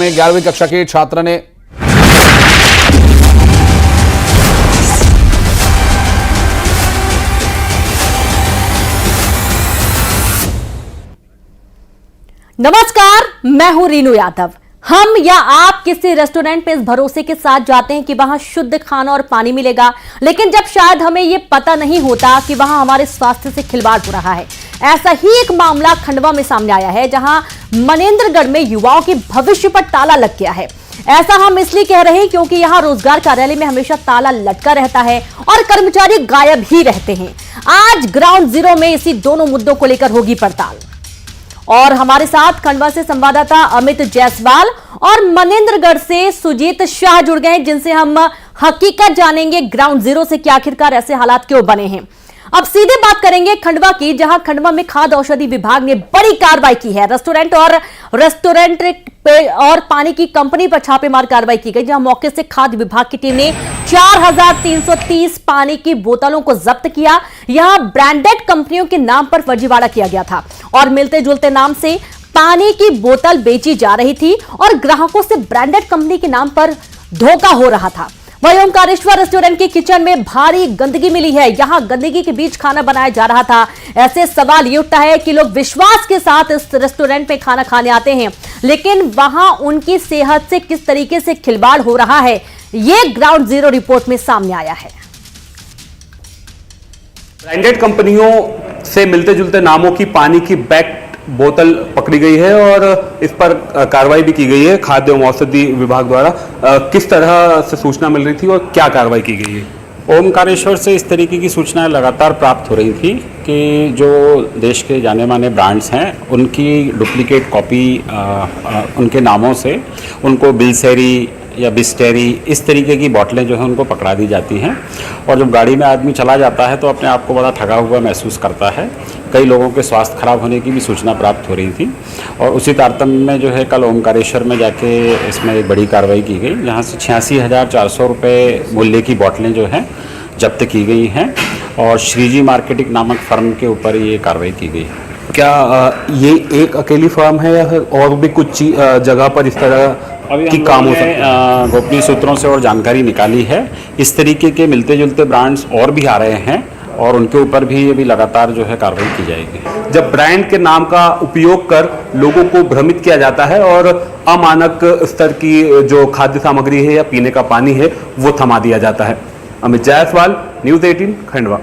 में 11वीं कक्षा के छात्र ने नमस्कार, मैं हूं रीनू यादव। हम या आप किसी रेस्टोरेंट में इस भरोसे के साथ जाते हैं कि वहां शुद्ध खाना और पानी मिलेगा, लेकिन जब शायद हमें यह पता नहीं होता कि वहां हमारे स्वास्थ्य से खिलवाड़ हो रहा है। ऐसा ही एक मामला खंडवा में सामने आया है, जहां मनेंद्रगढ़ में युवाओं के भविष्य पर ताला लग गया है। ऐसा हम इसलिए कह रहे हैं क्योंकि यहां रोजगार कार्यालय में हमेशा ताला लटका रहता है और कर्मचारी गायब ही रहते हैं। आज ग्राउंड जीरो में इसी दोनों मुद्दों को लेकर होगी पड़ताल। और हमारे साथ खंडवा से संवाददाता अमित जायसवाल और मनेंद्रगढ़ से सुजीत शाह जुड़ गए हैं, जिनसे हम हकीकत जानेंगे ग्राउंड जीरो से कि आखिरकार ऐसे हालात क्यों बने हैं। अब सीधे बात करेंगे खंडवा की, जहां खंडवा में खाद्य औषधि विभाग ने बड़ी कार्रवाई की है। रेस्टोरेंट और पानी की कंपनी पर छापेमार कार्रवाई की गई, जहां मौके से खाद्य विभाग की टीम ने 4330 पानी की बोतलों को जब्त किया। यहां ब्रांडेड कंपनियों के नाम पर फर्जीवाड़ा किया गया था और मिलते जुलते नाम से पानी की बोतल बेची जा रही थी और ग्राहकों से ब्रांडेड कंपनी के नाम पर धोखा हो रहा था। वहीं ओमकारेश्वर रेस्टोरेंट के किचन में भारी गंदगी मिली है। यहां गंदगी के बीच खाना बनाया जा रहा था। ऐसे सवाल ये उठता है कि लोग विश्वास के साथ इस रेस्टोरेंट में खाना खाने आते हैं, लेकिन वहां उनकी सेहत से किस तरीके से खिलवाड़ हो रहा है, ये ग्राउंड जीरो रिपोर्ट में सामने आया है। ब्रांडेड कंपनियों से मिलते जुलते नामों की पानी की पैक्ड बोतल पकड़ी गई है और इस पर कार्रवाई भी की गई है खाद्य एवं औषधि विभाग द्वारा। किस तरह से सूचना मिल रही थी और क्या कार्रवाई की गई है? ओमकारेश्वर से इस तरीके की सूचनाएं लगातार प्राप्त हो रही थी कि जो देश के जाने माने ब्रांड्स हैं उनकी डुप्लीकेट कॉपी उनके नामों से उनको बिलसेरी या बिस्टेरी इस तरीके की बोतलें जो हैं उनको पकड़ा दी जाती हैं। और जब गाड़ी में आदमी चला जाता है तो अपने आप को बड़ा ठगा हुआ महसूस करता है। कई लोगों के स्वास्थ्य खराब होने की भी सूचना प्राप्त हो रही थी और उसी तारतम्य में जो है कल ओमकारेश्वर में जाके इसमें एक बड़ी कार्रवाई की गई, जहाँ से 86,400 रुपये मूल्य की बोतलें जो हैं जब्त की गई हैं और श्रीजी मार्केटिंग नामक फर्म के ऊपर ये कार्रवाई की गई है। क्या ये एक अकेली फर्म है या और भी कुछ जगह पर इस तरह की काम हो सकता है? गोपनीय सूत्रों से और जानकारी निकाली है। इस तरीके के मिलते जुलते ब्रांड्स और भी आ रहे हैं और उनके ऊपर भी ये भी लगातार जो है कार्रवाई की जाएगी। जब ब्रांड के नाम का उपयोग कर लोगों को भ्रमित किया जाता है और अमानक स्तर की जो खाद्य सामग्री है या पीने का पानी है वो थमा दिया जाता है। अमित जायसवाल, न्यूज़ 18 खंडवा।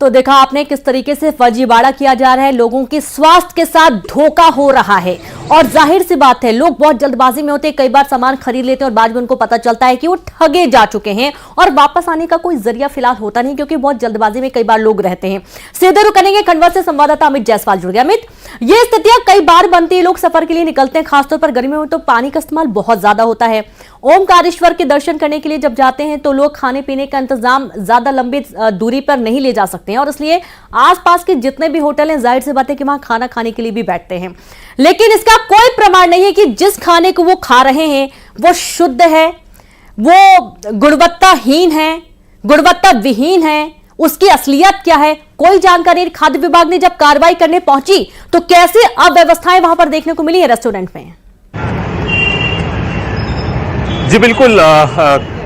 तो देखा आपने किस तरीके से फर्जीवाड़ा किया जा रहा है, लोगों के स्वास्थ्य के साथ धोखा हो रहा है। और जाहिर सी बात है, लोग बहुत जल्दबाजी में होते हैं, कई बार सामान खरीद लेते हैं और बाद में उनको पता चलता है कि वो ठगे जा चुके हैं और वापस आने का कोई जरिया फिलहाल होता नहीं, क्योंकि बहुत जल्दबाजी में कई बार लोग रहते हैं। सीधे रुक करेंगे, खंडवा से संवाददाता अमित जायसवाल जुड़ गए। अमित, ये स्थितियां कई बार बनती है, लोग सफर के लिए निकलते हैं, खासतौर पर गर्मियों में तो पानी का इस्तेमाल बहुत ज्यादा होता है। ओमकारेश्वर के दर्शन करने के लिए जब जाते हैं तो लोग खाने पीने का इंतजाम ज्यादा लंबी दूरी पर नहीं ले जा सकते हैं और इसलिए आसपास के जितने भी होटल हैं, जाहिर सी बात है कि वहां खाना खाने के लिए भी बैठते हैं। लेकिन इसका कोई प्रमाण नहीं है कि जिस खाने को वो खा रहे हैं वो शुद्ध है, वो गुणवत्ताहीन है, गुणवत्ता विहीन है, उसकी असलियत क्या है, कोई जानकारी। खाद्य विभाग ने जब कार्रवाई करने पहुंची तो कैसे अव्यवस्थाएं वहां पर देखने को मिली है रेस्टोरेंट में। जी बिल्कुल,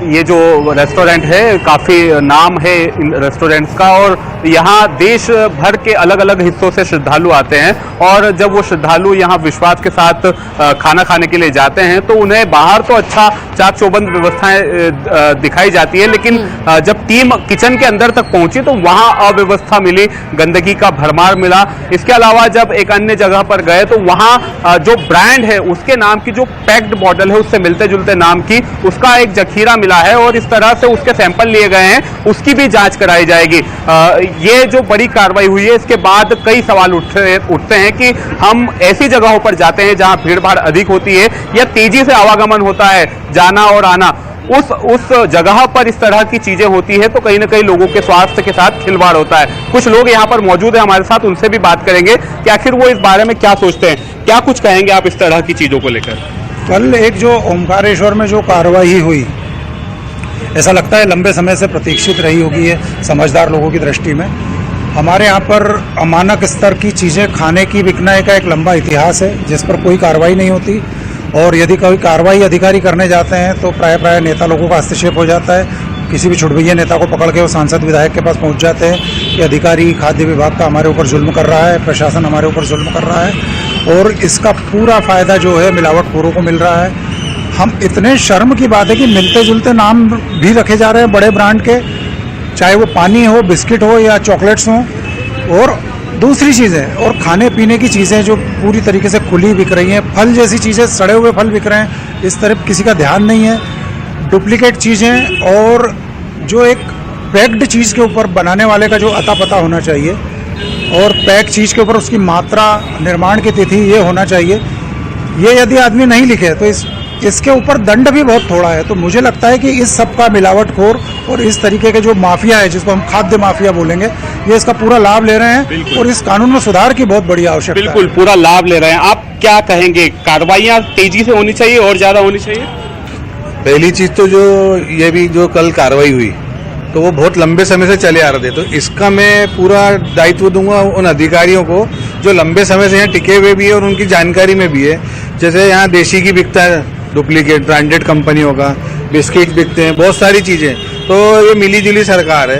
ये जो रेस्टोरेंट है काफ़ी नाम है इन रेस्टोरेंट्स का और यहाँ देश भर के अलग अलग हिस्सों से श्रद्धालु आते हैं और जब वो श्रद्धालु यहाँ विश्वास के साथ खाना खाने के लिए जाते हैं तो उन्हें बाहर तो अच्छा चाक चौबंद व्यवस्थाएं दिखाई जाती है, लेकिन जब टीम किचन के अंदर तक पहुंची तो वहाँ अव्यवस्था मिली, गंदगी का भरमार मिला। इसके अलावा जब एक अन्य जगह पर गए तो वहाँ जो ब्रांड है उसके नाम की जो पैक्ड बॉटल है उससे मिलते जुलते नाम की उसका एक जखीरा मिला है और इस तरह से उसके सैंपल लिए गए हैं, उसकी भी जांच कराई जाएगी। ये जो बड़ी कार्रवाई हुई है इसके बाद कई सवाल उठते हैं कि हम ऐसी जगहों पर जाते हैं जहां भीड़ भाड़ अधिक होती है या तेजी से आवागमन होता है, जाना और आना, उस जगह पर इस तरह की चीजें होती है तो कहीं ना कहीं लोगों के स्वास्थ्य के साथ खिलवाड़ होता है। कुछ लोग यहाँ पर मौजूद हैं हमारे साथ, उनसे भी बात करेंगे कि आखिर वो इस बारे में क्या सोचते हैं। क्या कुछ कहेंगे आप इस तरह की चीजों को लेकर? कल एक जो ओमकारेश्वर में जो कार्रवाई हुई, ऐसा लगता है लंबे समय से प्रतीक्षित रही होगी है समझदार लोगों की दृष्टि में। हमारे यहाँ पर अमानक स्तर की चीज़ें खाने की बिकने का एक लंबा इतिहास है जिस पर कोई कार्रवाई नहीं होती। और यदि कोई कार्रवाई अधिकारी करने जाते हैं तो प्राय नेता लोगों का हस्तक्षेप हो जाता है। किसी भी छुटभैया नेता को पकड़ के वो सांसद विधायक के पास पहुंच जाते हैं कि अधिकारी खाद्य विभाग का हमारे ऊपर जुल्म कर रहा है, प्रशासन हमारे ऊपर जुल्म कर रहा है, और इसका पूरा फ़ायदा जो है मिलावटखोरों को मिल रहा है। हम इतने शर्म की बात है कि मिलते जुलते नाम भी रखे जा रहे हैं बड़े ब्रांड के, चाहे वो पानी हो, बिस्किट हो या चॉकलेट्स हों, और दूसरी चीज़ें और खाने पीने की चीज़ें जो पूरी तरीके से खुली बिक रही हैं, फल जैसी चीज़ें, सड़े हुए फल बिक रहे हैं, इस तरफ किसी का ध्यान नहीं है। डुप्लीकेट चीज़ें और जो एक पैक्ड चीज़ के ऊपर बनाने वाले का जो अता पता होना चाहिए और पैक चीज़ के ऊपर उसकी मात्रा, निर्माण की तिथि ये होना चाहिए, ये यदि आदमी नहीं लिखे तो इसके ऊपर दंड भी बहुत थोड़ा है। तो मुझे लगता है कि इस सब का मिलावटखोर और इस तरीके के जो माफिया है, जिसको हम खाद्य माफिया बोलेंगे, ये इसका पूरा लाभ ले रहे हैं और इस कानून में सुधार की बहुत बड़ी आवश्यकता है। बिल्कुल पूरा लाभ ले रहे हैं। आप क्या कहेंगे, कार्रवाइयाँ तेजी से होनी चाहिए और ज़्यादा होनी चाहिए? पहली चीज तो जो ये भी जो कल कार्रवाई हुई तो वो बहुत लंबे समय से चले आ रहे थे, तो इसका मैं पूरा दायित्व दूंगा उन अधिकारियों को जो लंबे समय से यहाँ टिके हुए भी है और उनकी जानकारी में भी है। जैसे यहाँ देशी की बिकता है, डुप्लीकेट ब्रांडेड कंपनियों का बिस्किट बिकते हैं, बहुत सारी चीज़ें। तो ये मिली जुली सरकार है।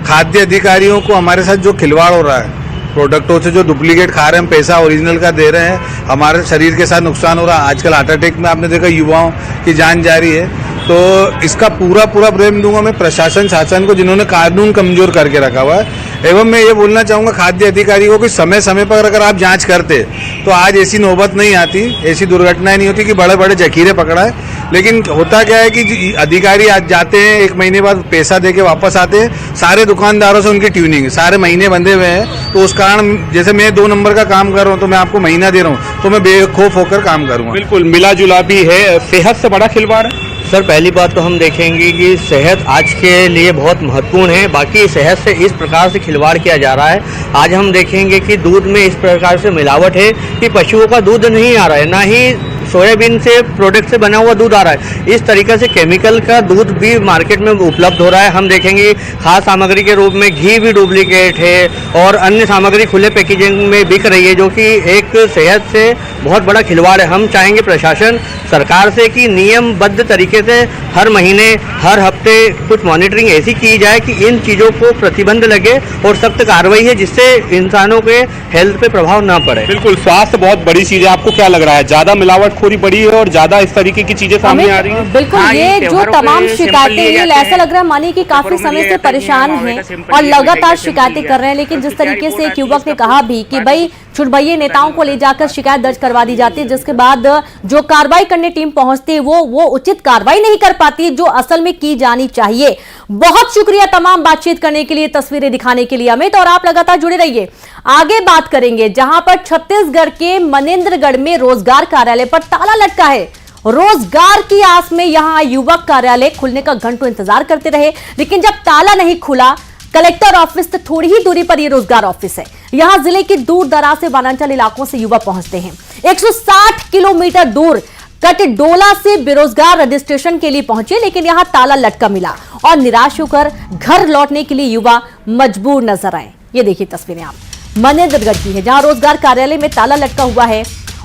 खाद्य अधिकारियों को हमारे साथ जो खिलवाड़ हो रहा है, प्रोडक्टों से जो डुप्लीकेट खा रहे हैं, पैसा ओरिजिनल का दे रहे हैं, हमारे शरीर के साथ नुकसान हो रहा है। आजकल हार्ट अटैक में आपने देखा युवाओं की जान जा रही है। तो इसका पूरा ब्लेम दूंगा मैं प्रशासन शासन को, जिन्होंने कानून कमजोर करके रखा हुआ है। एवं मैं ये बोलना चाहूँगा खाद्य अधिकारियों को, समय समय पर अगर आप जांच करते तो आज ऐसी नौबत नहीं आती, ऐसी दुर्घटनाएं नहीं होती कि बड़े बड़े जखीरे पकड़ा है। लेकिन होता क्या है कि अधिकारी आज जाते हैं, एक महीने बाद पैसा दे के वापस आते हैं, सारे दुकानदारों से उनकी ट्यूनिंग, सारे महीने बंधे हुए हैं। तो उस कारण जैसे मैं 2 नंबर का काम कर रहा हूँ तो मैं आपको महीना दे रहा हूँ, तो मैं बेखौफ होकर काम करूँगा। बिल्कुल मिला जुला भी है। सेहत से बड़ा खिलवाड़ है सर। पहली बात तो हम देखेंगे कि सेहत आज के लिए बहुत महत्वपूर्ण है। बाकी सेहत से इस प्रकार से खिलवाड़ किया जा रहा है। आज हम देखेंगे कि दूध में इस प्रकार से मिलावट है कि पशुओं का दूध नहीं आ रहा है, ना ही सोयाबीन से प्रोडक्ट से बना हुआ दूध आ रहा है। इस तरीके से केमिकल का दूध भी मार्केट में उपलब्ध हो रहा है। हम देखेंगे खाद्य सामग्री के रूप में घी भी डुप्लीकेट है और अन्य सामग्री खुले पैकेजिंग में बिक रही है, जो कि एक सेहत से बहुत बड़ा खिलवाड़ है। हम चाहेंगे प्रशासन सरकार से कि नियमबद्ध तरीके से हर महीने, हर हफ्ते कुछ मॉनिटरिंग ऐसी की जाए कि इन चीज़ों को प्रतिबंध लगे और सख्त कार्रवाई है, जिससे इंसानों के हेल्थ पे प्रभाव ना पड़े। बिल्कुल, स्वास्थ्य बहुत बड़ी चीज है। आपको क्या लग रहा है, ज्यादा मिलावटखोरी बढ़ी है और ज्यादा इस तरीके की चीजें सामने आ रही है? बिल्कुल, ये जो तमाम शिकायतें हैं, ऐसा लग रहा है मानिए कि काफी समय से परेशान हैं और लगातार शिकायतें कर रहे हैं। लेकिन जिस तरीके से एक युवक ने कहा भी कि भाई छुटभैये नेताओं को ले जाकर शिकायत दर्ज करवा दी जाती है, जिसके बाद जो कार्रवाई करने टीम पहुंचती है वो उचित कार्रवाई नहीं कर पाती जो असल में की जानी चाहिए। बहुत शुक्रिया तमाम बातचीत करने के लिए, तस्वीरें दिखाने के लिए अमित, और आप लगातार जुड़े रहिए। आगे बात करेंगे जहां पर छत्तीसगढ़ के मनेन्द्रगढ़ में रोजगार कार्यालय पर ताला लटका है। रोजगार की आस में यहां युवक कार्यालय खुलने का घंटों इंतजार करते रहे, लेकिन जब ताला नहीं खुला, कलेक्टर ऑफिस से थोड़ी ही दूरी पर यह रोजगार ऑफिस है। यहां जिले के दूर दराज से वनांचल इलाकों से युवक पहुंचते हैं। 160 किलोमीटर दूर कटडोला से बेरोजगार रजिस्ट्रेशन के लिए पहुंचे, लेकिन यहां ताला लटका मिला और निराश होकर घर लौटने के लिए युवा मजबूर नजर आए। ये देखिए तस्वीरें आप मनेन्द्रगढ़ की है, जहां रोजगार कार्यालय में ताला लटका हुआ है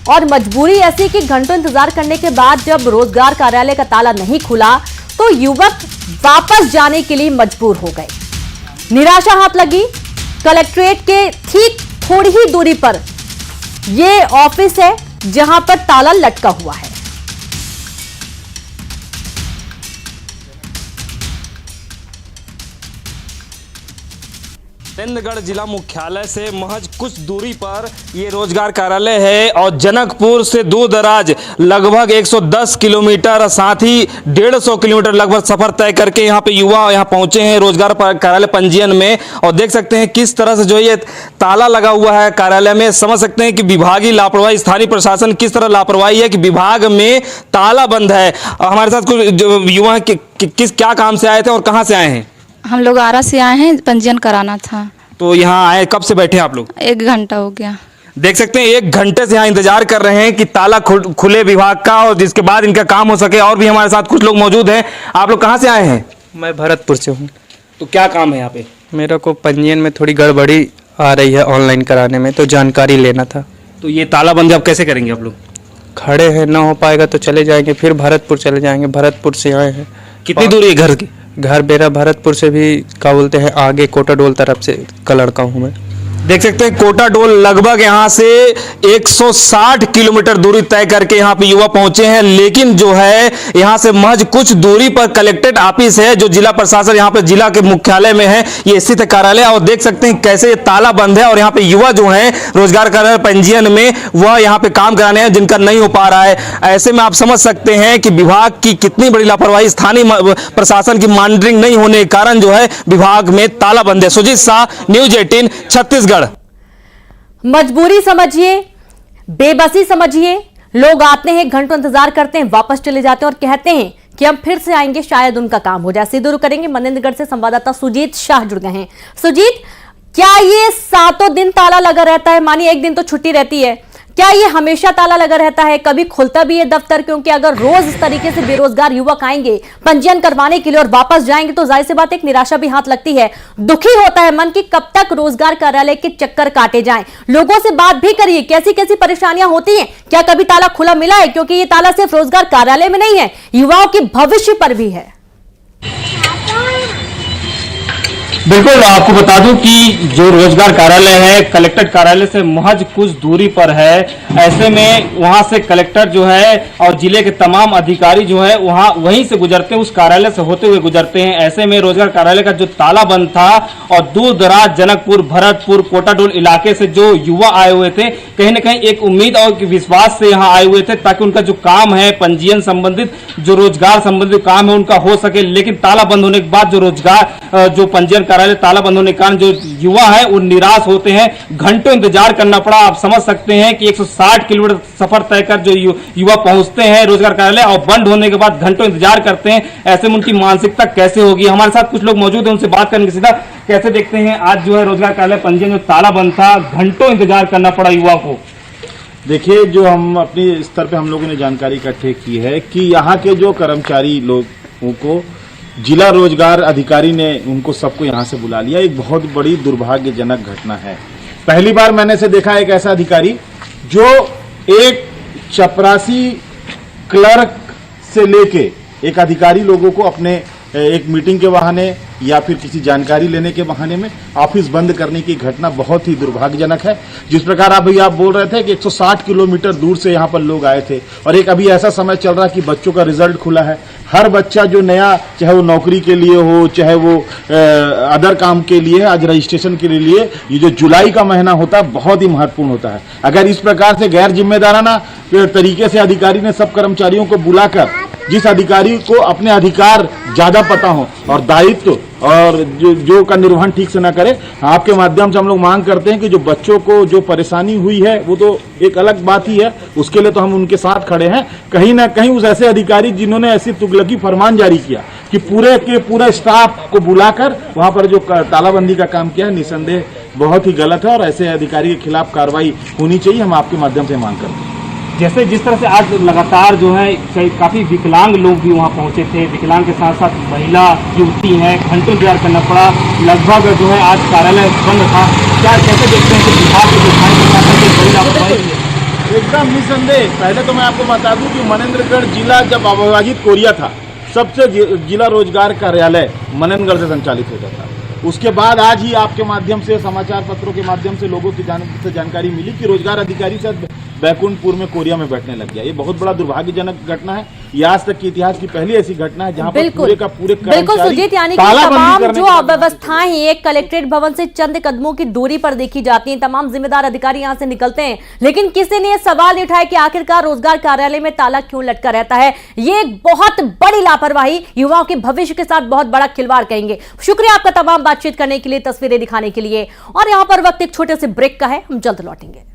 और मजबूरी ऐसी कि घंटों इंतजार करने के बाद जब रोजगार कार्यालय का ताला नहीं खुला तो युवक वापस जाने के लिए मजबूर हो गए। निराशा हाथ लगी। कलेक्ट्रेट के ठीक थोड़ी ही दूरी पर यह ऑफिस है जहां पर ताला लटका हुआ है। मनेन्द्रगढ़ जिला मुख्यालय से महज कुछ दूरी पर ये रोजगार कार्यालय है और जनकपुर से दूर दराज लगभग 110 किलोमीटर, साथ ही 150 किलोमीटर लगभग सफर तय करके यहाँ पे युवा यहाँ पहुंचे हैं रोजगार कार्यालय पंजीयन में। और देख सकते हैं किस तरह से जो ये ताला लगा हुआ है कार्यालय में। समझ सकते हैं कि विभागीय लापरवाही, स्थानीय प्रशासन किस तरह लापरवाही है कि विभाग में ताला बंद है। हमारे साथ कुछ युवा किस क्या काम से आए थे और कहाँ से आए हैं? हम लोग आरा से आए हैं, पंजीयन कराना था। तो यहाँ आए, कब से बैठे आप लोग? 1 घंटा हो गया। देख सकते हैं 1 घंटे से यहाँ इंतजार कर रहे हैं कि ताला खुले विभाग का और जिसके बाद इनका काम हो सके। और भी हमारे साथ कुछ लोग मौजूद हैं। आप लोग कहाँ से आए हैं? मैं भरतपुर से हूँ। तो क्या काम है यहाँ पे? मेरे को पंजीयन में थोड़ी गड़बड़ी आ रही है ऑनलाइन कराने में, तो जानकारी लेना था। तो ये तालाबंदी आप कैसे करेंगे आप लोग? खड़े हैं, ना हो पाएगा तो चले जाएंगे, फिर भरतपुर चले जाएंगे। भरतपुर से आए हैं। कितनी दूरी है घर की? घर मेरा भरतपुर से भी क्या बोलते हैं आगे कोटाडोल तरफ से का लड़का हूँ मैं। देख सकते हैं कोटाडोल लगभग यहाँ से 160 किलोमीटर दूरी तय करके यहाँ पे युवा पहुंचे हैं, लेकिन जो है यहाँ से महज कुछ दूरी पर कलेक्ट्रेट ऑफिस है जो जिला प्रशासन यहाँ पे जिला के मुख्यालय में है, ये स्थित कार्यालय। और देख सकते हैं कैसे ये ताला बंद है और यहाँ पे युवा जो है रोजगार कार्यालय पंजीयन में वह यहाँ पे काम कराने हैं जिनका नहीं हो पा रहा है। ऐसे में आप समझ सकते हैं कि विभाग की कितनी बड़ी लापरवाही, स्थानीय प्रशासन की मॉनिटरिंग नहीं होने के कारण जो है विभाग में ताला बंद है। सुजीत शाह, न्यूज 18 छत्तीसगढ़। मजबूरी समझिए, बेबसी समझिए, लोग आते हैं, घंटों इंतजार करते हैं, वापस चले जाते हैं और कहते हैं कि हम फिर से आएंगे, शायद उनका काम हो जाए। सीधे करेंगे मनेंद्रगढ़ से संवाददाता सुजीत शाह जुड़ गए हैं। सुजीत, क्या ये 7 दिन ताला लगा रहता है? मानिए एक दिन तो छुट्टी रहती है, क्या ये हमेशा ताला लगा रहता है? कभी खुलता भी है दफ्तर? क्योंकि अगर रोज इस तरीके से बेरोजगार युवक आएंगे पंजीयन करवाने के लिए और वापस जाएंगे तो जाहिर सी बात एक निराशा भी हाथ लगती है, दुखी होता है मन कि कब तक रोजगार कार्यालय के चक्कर काटे जाएं। लोगों से बात भी करिए, कैसी कैसी परेशानियां होती हैं, क्या कभी ताला खुला मिला है? क्योंकि ये ताला सिर्फ रोजगार कार्यालय में नहीं है, युवाओं के भविष्य पर भी है। बिल्कुल, आपको बता दूं कि जो रोजगार कार्यालय है कलेक्टर कार्यालय से महज कुछ दूरी पर है। ऐसे में वहां से कलेक्टर जो है और जिले के तमाम अधिकारी जो है वहीं से गुजरते हैं, उस कार्यालय से होते हुए गुजरते हैं। ऐसे में रोजगार कार्यालय का जो ताला बंद था और दूर दराज जनकपुर, भरतपुर, कोटाडोल इलाके से जो युवा आए हुए थे, कहीं ना कहीं एक उम्मीद और विश्वास से यहाँ आए हुए थे ताकि उनका जो काम है पंजीयन संबंधित, जो रोजगार संबंधित काम है उनका हो सके। लेकिन ताला बंद होने के बाद जो रोजगार जो पंजीयन कार्यालय ताला बंद होने के कारण जो युवा है वो निराश होते हैं, घंटों इंतजार करना पड़ा। आप समझ सकते हैं कि 160 किलोमीटर सफर तय कर जो युवा पहुंचते हैं रोजगार कार्यालय और बंद होने के बाद घंटों इंतजार करते हैं, ऐसे में उनकी मानसिकता कैसे होगी? हमारे साथ कुछ लोग मौजूद हैं, उनसे बात करेंगे सीधा। कैसे देखते हैं आज जो है रोजगार कार्यालय पंजीयन जो ताला बंद था, घंटों इंतजार करना पड़ा युवा को? देखिए, जो हम अपने स्तर पे हम लोगों ने जानकारी इकट्ठे की है कि यहाँ के जो कर्मचारी लोगों को जिला रोजगार अधिकारी ने उनको सबको यहाँ से बुला लिया। एक बहुत बड़ी दुर्भाग्यजनक घटना है। पहली बार मैंने से देखा एक ऐसा अधिकारी जो एक चपरासी क्लर्क से लेके एक अधिकारी लोगों को अपने एक मीटिंग के बहाने या फिर किसी जानकारी लेने के बहाने में ऑफिस बंद करने की घटना बहुत ही दुर्भाग्यजनक है। जिस प्रकार आप बोल रहे थे कि 160 किलोमीटर दूर से यहाँ पर लोग आए थे और एक अभी ऐसा समय चल रहा है कि बच्चों का रिजल्ट खुला है। हर बच्चा जो नया, चाहे वो नौकरी के लिए हो, चाहे वो अदर काम के लिए, आज रजिस्ट्रेशन के लिए ये जो जुलाई का महीना होता है बहुत ही महत्वपूर्ण होता है। अगर इस प्रकार से गैर जिम्मेदाराना तरीके से अधिकारी ने सब कर्मचारियों को बुलाकर, जिस अधिकारी को अपने अधिकार ज्यादा पता हो और दायित्व और जो का निर्वहन ठीक से ना करे, आपके माध्यम से हम लोग मांग करते हैं कि जो बच्चों को जो परेशानी हुई है वो तो एक अलग बात ही है, उसके लिए तो हम उनके साथ खड़े हैं। कहीं ना कहीं उस ऐसे अधिकारी जिन्होंने ऐसी तुगलकी फरमान जारी किया कि पूरे के पूरे स्टाफ को बुलाकर वहां पर जो तालाबंदी का काम किया है, निसंदेह बहुत ही गलत है और ऐसे अधिकारी के खिलाफ कार्रवाई होनी चाहिए। हम आपके माध्यम से मांग करते हैं। जैसे जिस तरह से आज लगातार जो है काफी विकलांग लोग भी वहां पहुंचे थे, विकलांग के साथ साथ महिला युवती हैं, घंटों इंतजार करना पड़ा, लगभग जो है आज कार्यालय बंद था। क्या कैसे देखते हैं कि विभाग के बड़ी लापरवाही है? एकदम निसंदेह। पहले तो मैं आपको बता दूं कि मनेंद्रगढ़ जिला जब अविभाजित कोरिया था, सबसे जिला रोजगार कार्यालय मनेंद्रगढ़ से संचालित होता था। उसके बाद आज ही आपके माध्यम से, समाचार पत्रों के माध्यम से लोगों की जानकारी मिली कि रोजगार अधिकारी शायद बैकुंठपुर में, कोरिया में बैठने लग गया। ये बहुत बड़ा दुर्भाग्यजनक घटना है। ये आज तक की इतिहास की पहली ऐसी घटना है जहां पर पूरे का पूरे बिल्कुल सुजीत, यानी कि तमाम जो अव्यवस्थाएं हैं एक कलेक्ट्रेट भवन से चंद कदमों की दूरी पर देखी जाती हैं। तमाम जिम्मेदार अधिकारी यहां से निकलते हैं, लेकिन किसी ने सवाल नहीं उठाया कि आखिरकार रोजगार कार्यालय में ताला क्यों लटका रहता है। ये एक बहुत बड़ी लापरवाही, युवाओं के भविष्य के साथ बहुत बड़ा खिलवाड़ कहेंगे। शुक्रिया आपका तमाम बातचीत करने के लिए, तस्वीरें दिखाने के लिए। और यहां पर वक्त एक छोटे से ब्रेक का है, हम जल्द लौटेंगे।